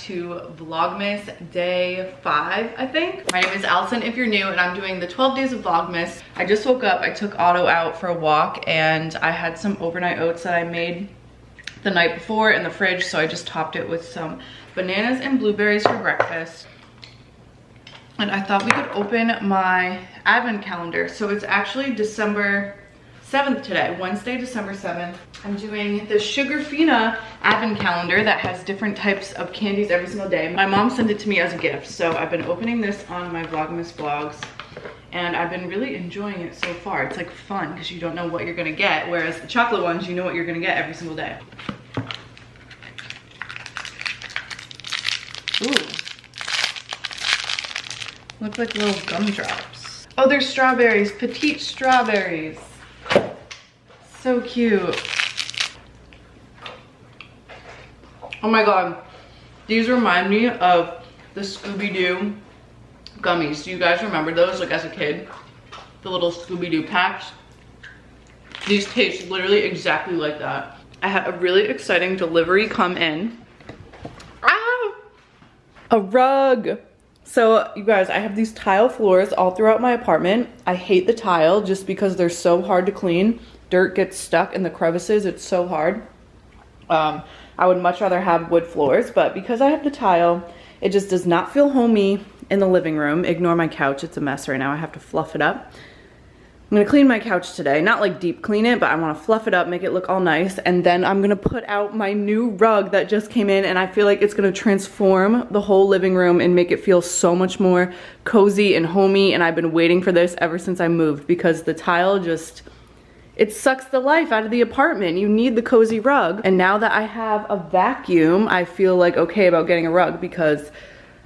to Vlogmas day 5, I think. My name is Allison if you're new, and I'm doing the 12 days of Vlogmas. I just woke up, I took Otto out for a walk, and I had some overnight oats that I made the night before in the fridge, so I just topped it with some bananas and blueberries for breakfast. And I thought we could open my advent calendar. So it's actually December 7th today, Wednesday, December 7th. I'm doing the Sugar Fina advent calendar that has different types of candies every single day. My mom sent it to me as a gift, so I've been opening this on my Vlogmas vlogs, and I've been really enjoying it so far. It's like fun because you don't know what you're gonna get, whereas the chocolate ones, you know what you're gonna get every single day. Ooh. Look like little gumdrops. Oh, there's strawberries, petite strawberries. So cute. Oh my god, these remind me of the Scooby-Doo gummies. Do you guys remember those, like as a kid? The little Scooby-Doo packs. These taste literally exactly like that. I had a really exciting delivery come in. Ah! A rug. So you guys, I have these tile floors all throughout my apartment. I hate the tile just because they're so hard to clean. Dirt gets stuck in the crevices, it's so hard. I would much rather have wood floors, but because I have the tile, it just does not feel homey in the living room. Ignore my couch, it's a mess right now. I have to fluff it up. I'm gonna clean my couch today. Not like deep clean it, but I wanna fluff it up, make it look all nice. And then I'm gonna put out my new rug that just came in, and I feel like it's gonna transform the whole living room and make it feel so much more cozy and homey. And I've been waiting for this ever since I moved because the tile just, it sucks the life out of the apartment. You need the cozy rug. And now that I have a vacuum, I feel like okay about getting a rug because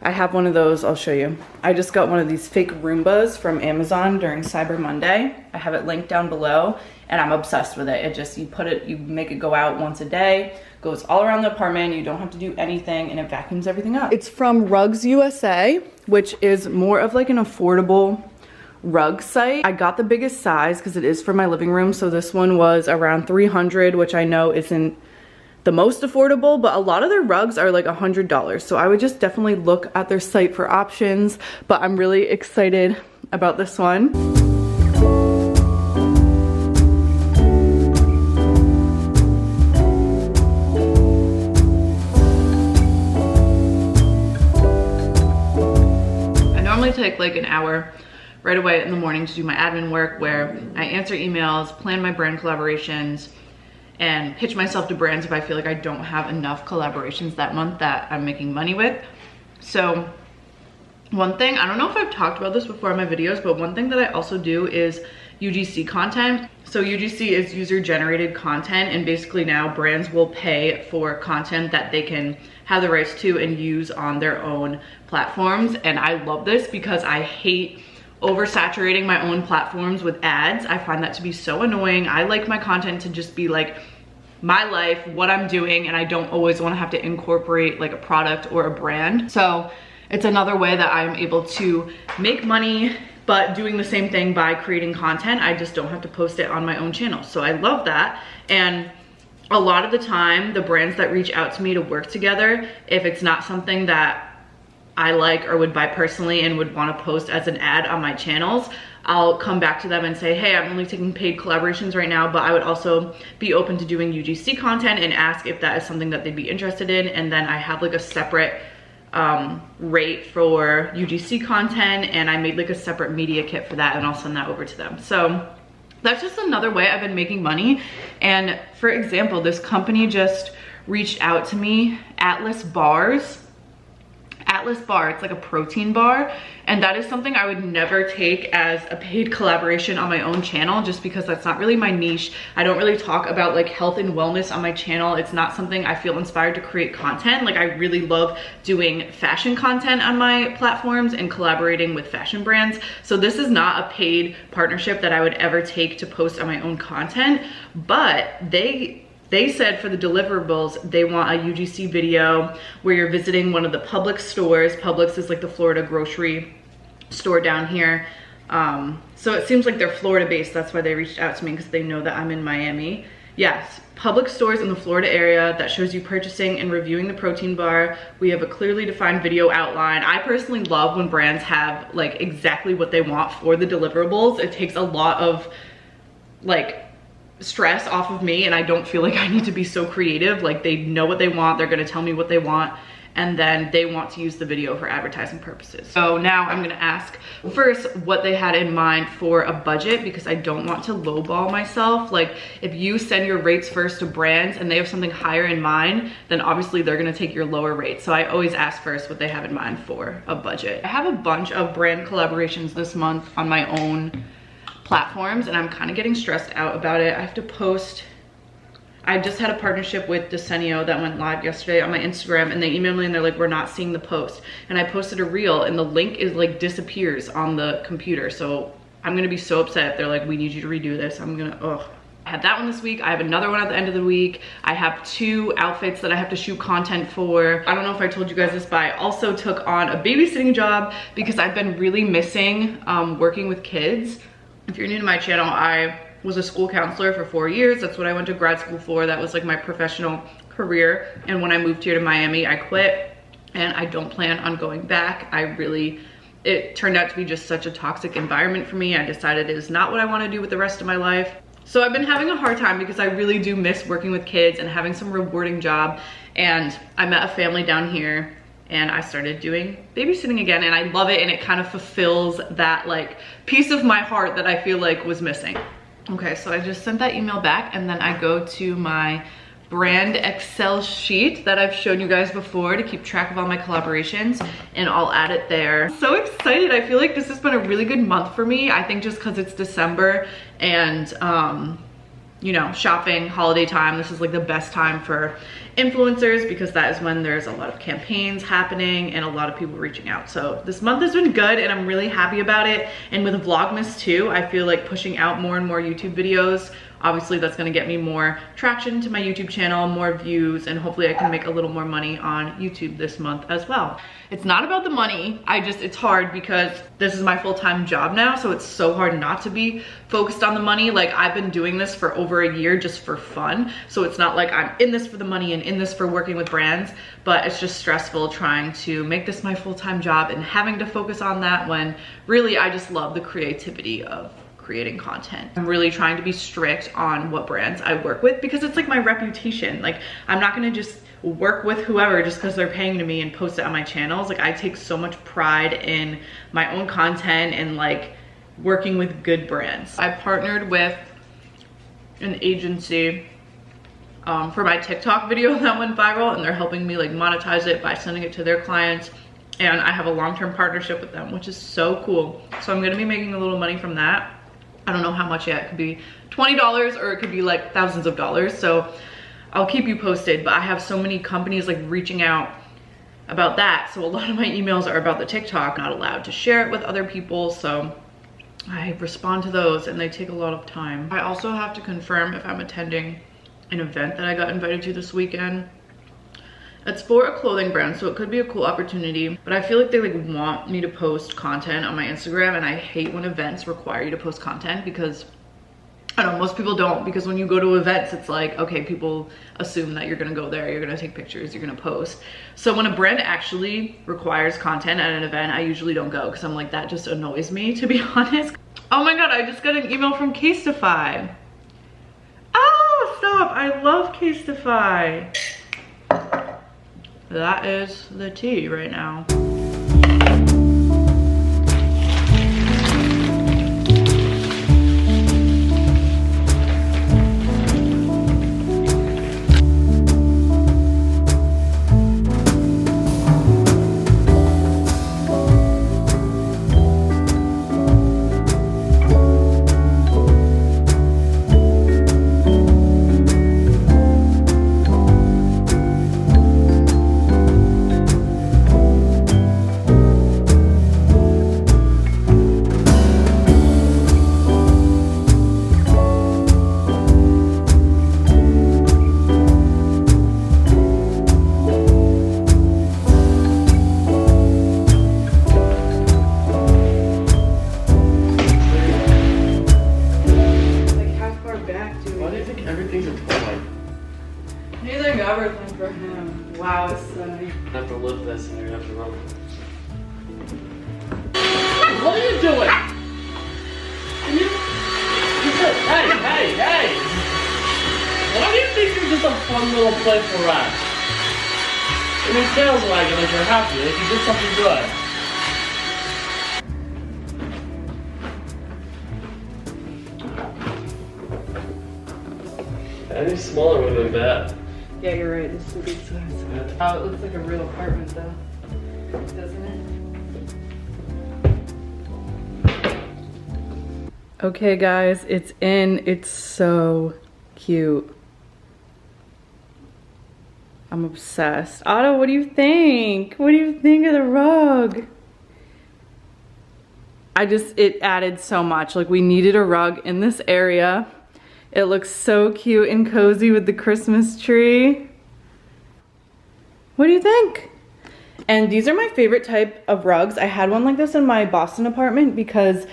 I have one of those, I'll show you. I just got one of these fake Roombas from Amazon during Cyber Monday. I have it linked down below and I'm obsessed with it. It just, you put it, you make it go out once a day, goes all around the apartment, you don't have to do anything, and it vacuums everything up. It's from Rugs USA, which is more of like an affordable rug site. I got the biggest size because it is for my living room, so this one was around $300, which I know isn't the most affordable, but a lot of their rugs are like $100, so I would just definitely look at their site for options. But I'm really excited about this one. I normally take like an hour right away in the morning to do my admin work, where I answer emails, plan my brand collaborations, and pitch myself to brands if I feel like I don't have enough collaborations that month that I'm making money with. So one thing, I don't know if I've talked about this before in my videos, but one thing that I also do is UGC content. So UGC is user generated content, and basically now brands will pay for content that they can have the rights to and use on their own platforms. And I love this because I hate oversaturating my own platforms with ads. I find that to be so annoying. I like my content to just be like my life, what I'm doing, and I don't always want to have to incorporate like a product or a brand. So it's another way that I'm able to make money, but doing the same thing by creating content. I just don't have to post it on my own channel. So I love that. And a lot of the time, the brands that reach out to me to work together, if it's not something that I like or would buy personally and would want to post as an ad on my channels, I'll come back to them and say, hey, I'm only taking paid collaborations right now, but I would also be open to doing UGC content, and ask if that is something that they'd be interested in. And then I have like a separate rate for UGC content, and I made like a separate media kit for that, and I'll send that over to them. So that's just another way I've been making money. And for example, this company just reached out to me, Atlas Bars. Atlas Bar, it's like a protein bar, and that is something I would never take as a paid collaboration on my own channel, just because that's not really my niche. I don't really talk about like health and wellness on my channel. It's not something I feel inspired to create content. Like I really love doing fashion content on my platforms and collaborating with fashion brands. So this is not a paid partnership that I would ever take to post on my own content, but they said for the deliverables, they want a UGC video where you're visiting one of the Publix stores. Publix is like the Florida grocery store down here. So it seems like they're Florida based. That's why they reached out to me, because they know that I'm in Miami. Yes, public stores in the Florida area that shows you purchasing and reviewing the protein bar. We have a clearly defined video outline. I personally love when brands have like exactly what they want for the deliverables. It takes a lot of like stress off of me, and I don't feel like I need to be so creative. Like, they know what they want, they're gonna tell me what they want, and then they want to use the video for advertising purposes. So now I'm gonna ask first what they had in mind for a budget, because I don't want to lowball myself. Like, if you send your rates first to brands and they have something higher in mind, then obviously they're gonna take your lower rate. So I always ask first what they have in mind for a budget. I have a bunch of brand collaborations this month on my own platforms, and I'm kind of getting stressed out about it. I have to post. I just had a partnership with Desenio that went live yesterday on my Instagram, and they emailed me and they're like, we're not seeing the post. And I posted a reel and the link is like disappears on the computer. So I'm gonna be so upset if they're like, we need you to redo this. I'm gonna, ugh. I had that one this week. I have another one at the end of the week. I have 2 outfits that I have to shoot content for. I don't know if I told you guys this, but I also took on a babysitting job because I've been really missing working with kids. If you're new to my channel, I was a school counselor for 4 years. That's what I went to grad school for. That was like my professional career. And when I moved here to Miami, I quit, and I don't plan on going back. It turned out to be just such a toxic environment for me. I decided it is not what I want to do with the rest of my life. So I've been having a hard time because I really do miss working with kids and having some rewarding job. And I met a family down here, and I started doing babysitting again, and I love it, and it kind of fulfills that like piece of my heart that I feel like was missing. Okay, so I just sent that email back, and then I go to my brand Excel sheet that I've shown you guys before to keep track of all my collaborations, and I'll add it there. So excited. I feel like this has been a really good month for me. I think just because it's December and you know, shopping, holiday time, this is like the best time for influencers because that is when there's a lot of campaigns happening and a lot of people reaching out. So this month has been good and I'm really happy about it. And with Vlogmas too, I feel like pushing out more and more YouTube videos. Obviously that's gonna get me more traction to my YouTube channel, more views, and hopefully I can make a little more money on YouTube this month as well. It's not about the money, it's hard because this is my full-time job now, so it's so hard not to be focused on the money. Like, I've been doing this for over a year just for fun, so it's not like I'm in this for the money and in this for working with brands, but it's just stressful trying to make this my full-time job and having to focus on that when really I just love the creativity of creating content. I'm really trying to be strict on what brands I work with because it's like my reputation. Like, I'm not gonna just work with whoever just because they're paying to me and post it on my channels. Like, I take so much pride in my own content and like working with good brands. I partnered with an agency for my TikTok video that went viral, and they're helping me like monetize it by sending it to their clients. And I have a long-term partnership with them, which is so cool. So I'm gonna be making a little money from that. I don't know how much yet. It could be $20 or it could be like thousands of dollars. So I'll keep you posted, but I have so many companies like reaching out about that. So a lot of my emails are about the TikTok, not allowed to share it with other people. So I respond to those and they take a lot of time. I also have to confirm if I'm attending an event that I got invited to this weekend. It's for a clothing brand, so it could be a cool opportunity, but I feel like they like want me to post content on my Instagram, and I hate when events require you to post content because I don't know, most people don't, because when you go to events, it's like, okay, people assume that you're gonna go there, you're gonna take pictures, you're gonna post. So when a brand actually requires content at an event, I usually don't go because I'm like, that just annoys me, to be honest. Oh my God, I just got an email from Casetify. Oh, stop, I love Casetify. That is the tea right now. one little playful ride. And his tail's wagging like you're happy, like you did something good. Any smaller would have been bad. Yeah, you're right. This is a big size. Oh, it looks like a real apartment though, doesn't it? Okay guys, it's in. It's so cute. I'm obsessed. Otto, what do you think? What do you think of the rug? It added so much. Like, we needed a rug in this area. It looks so cute and cozy with the Christmas tree. What do you think? And these are my favorite type of rugs. I had one like this in my Boston apartment because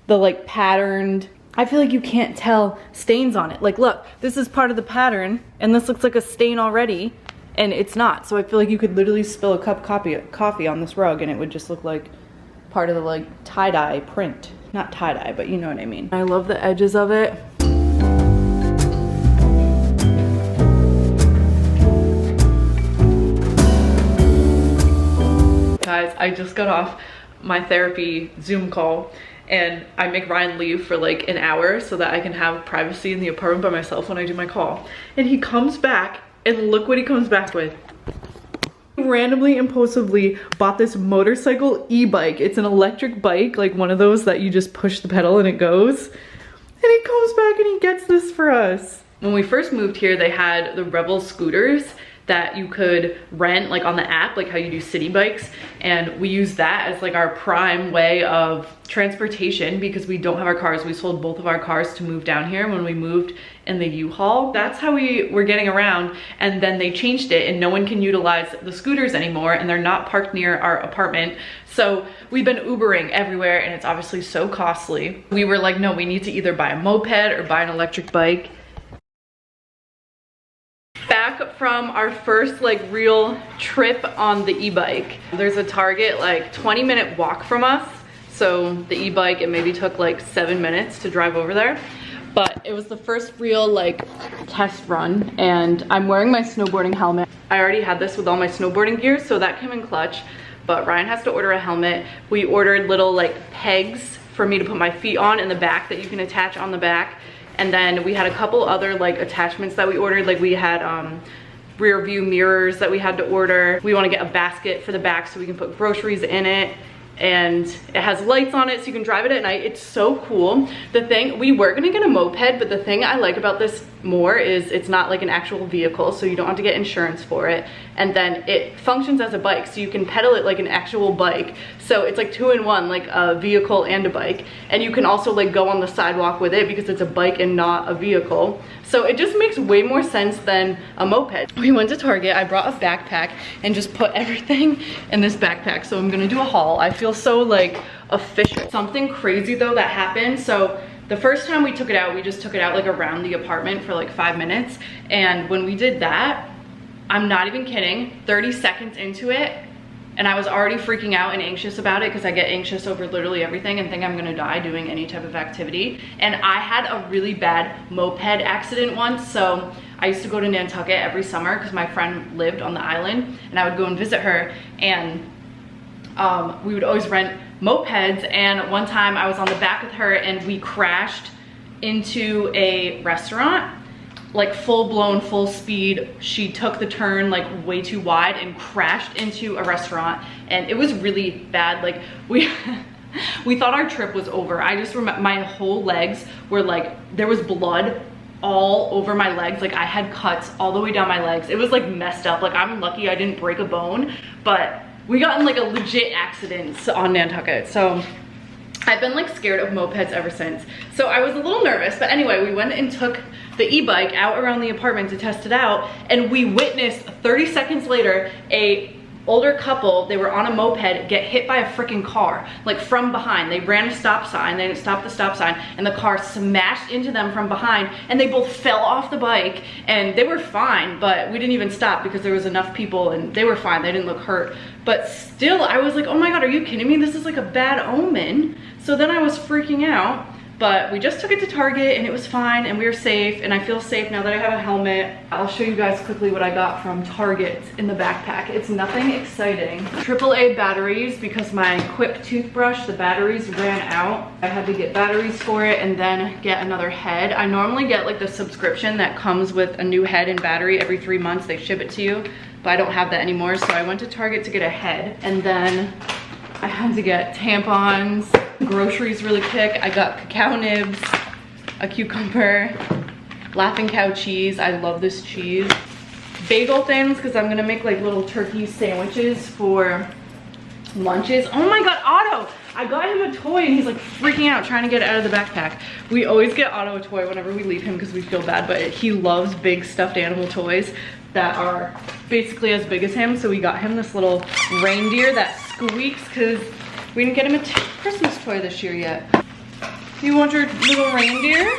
the like patterned, I feel like you can't tell stains on it. Like, look, this is part of the pattern and this looks like a stain already and it's not. So I feel like you could literally spill a cup of coffee on this rug and it would just look like part of the like tie-dye print. Not tie-dye, but you know what I mean. I love the edges of it. Guys, I just got off my therapy Zoom call and I make Ryan leave for like an hour so that I can have privacy in the apartment by myself when I do my call. And he comes back and look what he comes back with. He randomly, impulsively bought this motorcycle e-bike. It's an electric bike, like one of those that you just push the pedal and it goes. And he comes back and he gets this for us. When we first moved here, they had the Rebel scooters that you could rent like on the app, like how you do city bikes. And we use that as like our prime way of transportation because we don't have our cars. We sold both of our cars to move down here when we moved in the U-Haul. That's how we were getting around. And then they changed it and no one can utilize the scooters anymore and they're not parked near our apartment. So we've been Ubering everywhere and it's obviously so costly. We were like, no, we need to either buy a moped or buy an electric bike. Back from our first like real trip on the e-bike. There's a Target like 20-minute walk from us. So the e-bike, it maybe took like 7 minutes to drive over there. But it was the first real like test run and I'm wearing my snowboarding helmet. I already had this with all my snowboarding gear, so that came in clutch. But Ryan has to order a helmet. We ordered little like pegs for me to put my feet on in the back that you can attach on the back. And then we had a couple other like attachments that we ordered. Like we had rear view mirrors that we had to order. We want to get a basket for the back so we can put groceries in it. And it has lights on it so you can drive it at night. It's so cool. The thing, we were gonna get a moped, but the thing I like about this more is it's not like an actual vehicle, so you don't have to get insurance for it. And then it functions as a bike, so you can pedal it like an actual bike. So it's like 2-in-1, like a vehicle and a bike. And you can also like go on the sidewalk with it because it's a bike and not a vehicle. So it just makes way more sense than a moped. We went to Target, I brought a backpack and just put everything in this backpack. So I'm gonna do a haul. I feel so like official. Something crazy though that happened. So the first time we took it out, we just took it out like around the apartment for like 5 minutes. And when we did that, I'm not even kidding, 30 seconds into it, and I was already freaking out and anxious about it because I get anxious over literally everything and think I'm gonna die doing any type of activity. And I had a really bad moped accident once. So I used to go to Nantucket every summer because my friend lived on the island and I would go and visit her, and we would always rent mopeds. And one time I was on the back with her and we crashed into a restaurant, like full-blown, full speed. She took the turn like way too wide and crashed into a restaurant, and it was really bad. Like we thought our trip was over. I just remember my whole legs were like, there was blood all over my legs. Like I had cuts all the way down my legs. It was like messed up. Like I'm lucky I didn't break a bone, but we got in like a legit accident on Nantucket. So I've been like scared of mopeds ever since. So I was a little nervous, but anyway, we went and took the e-bike out around the apartment to test it out, and we witnessed 30 seconds later a older couple, they were on a moped, get hit by a freaking car, like from behind. They ran a stop sign, they didn't stop the stop sign, and the car smashed into them from behind, and they both fell off the bike, and they were fine, but we didn't even stop because there was enough people and they were fine, they didn't look hurt. But still, I was like, oh my God, are you kidding me? This is like a bad omen. So then I was freaking out. But we just took it to Target and it was fine and we were safe, and I feel safe now that I have a helmet. I'll show you guys quickly what I got from Target in the backpack. It's nothing exciting. AAA batteries, because my Quip toothbrush, the batteries ran out. I had to get batteries for it and then get another head. I normally get like the subscription that comes with a new head and battery every 3 months. They ship it to you, but I don't have that anymore. So I went to Target to get a head, and then I had to get tampons, groceries really quick. I got cacao nibs, a cucumber, Laughing Cow cheese. I love this cheese. Bagel thins, because I'm gonna make like little turkey sandwiches for lunches. Oh my God, Otto! I got him a toy and he's like freaking out trying to get it out of the backpack. We always get Otto a toy whenever we leave him because we feel bad, but he loves big stuffed animal toys that are basically as big as him. So we got him this little reindeer that squeaks because we didn't get him a Christmas toy this year yet. You want your little reindeer?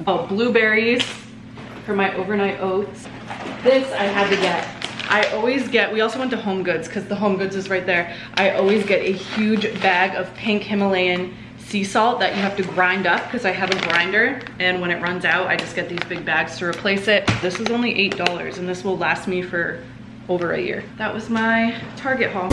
Oh, blueberries for my overnight oats. This I had to get. I always get, we also went to Home Goods because the Home Goods is right there. I always get a huge bag of pink Himalayan sea salt that you have to grind up because I have a grinder, and when it runs out I just get these big bags to replace it. This is only $8 and this will last me for over a year. That was my Target haul.